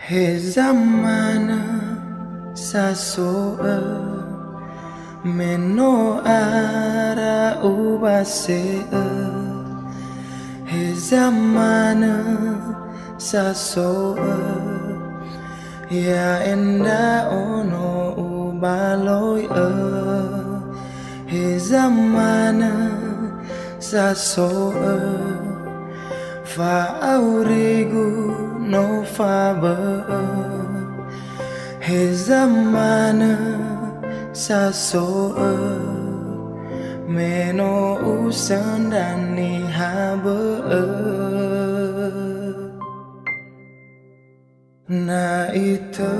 He zamana sasoa meno ara ubasea. He zamana sasoa ya enda ono ubaloya. He zamana sasoa fa aurigu no faba. He zamana sasoa meno usandani haba. Na iterata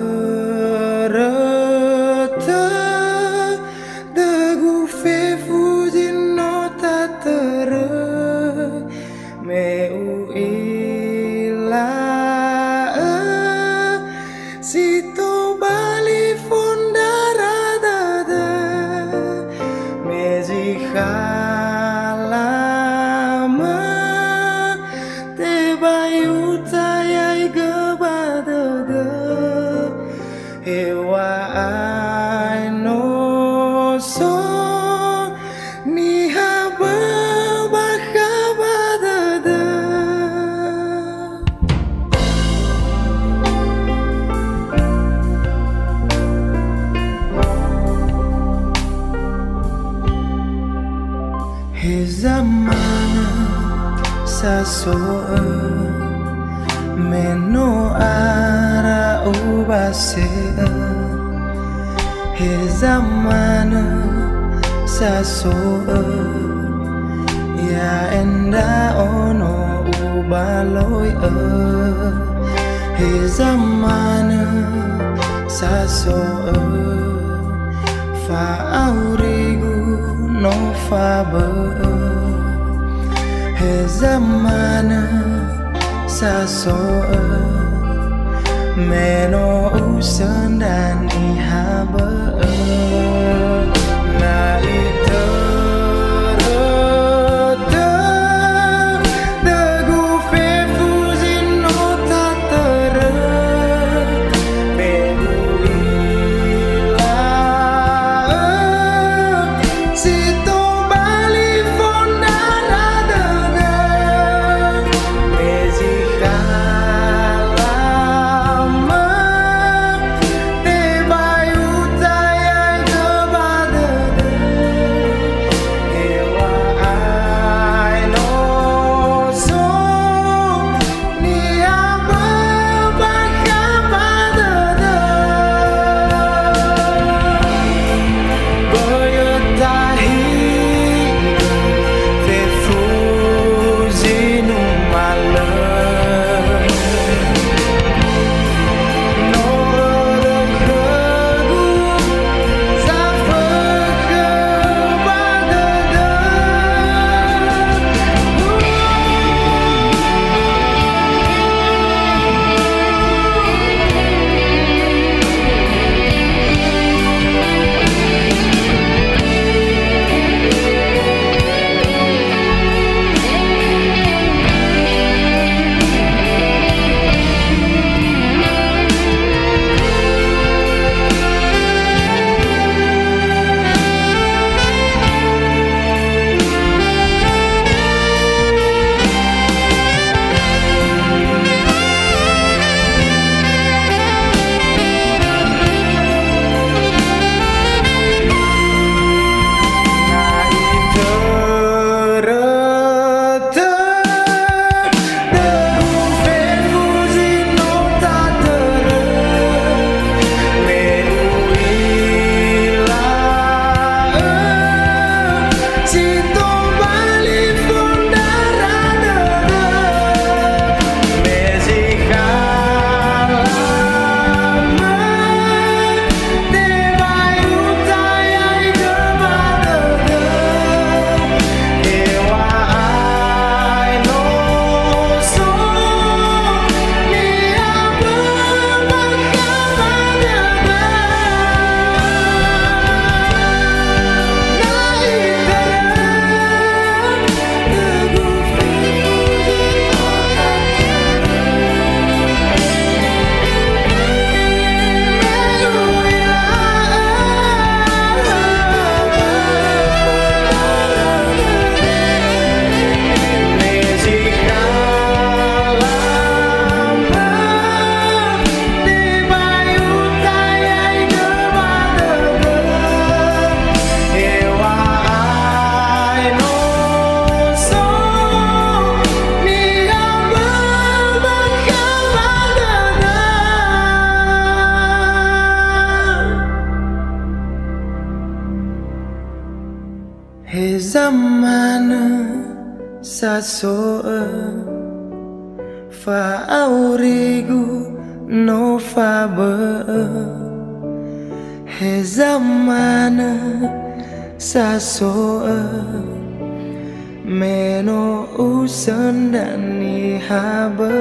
dagu fefuji no tatara me uila sito bali fondarada mezi halama te bayuta yai gebadada hewa aino so ni haba bakabadada. He zamana sasoa meno ara ubasea. He zamana sasoa ya enda ono ubaloya. He zamana sasoa fa aurigu no faba. He zamana sasoa meno usandani haba. Na iterata dagu fefuji no tatara me uila sito bali fondarada mezi halama te bayuta yai gebadada He zamana sa soa fa aurigu no fa ba. He zamana sa soa meno usandani haba.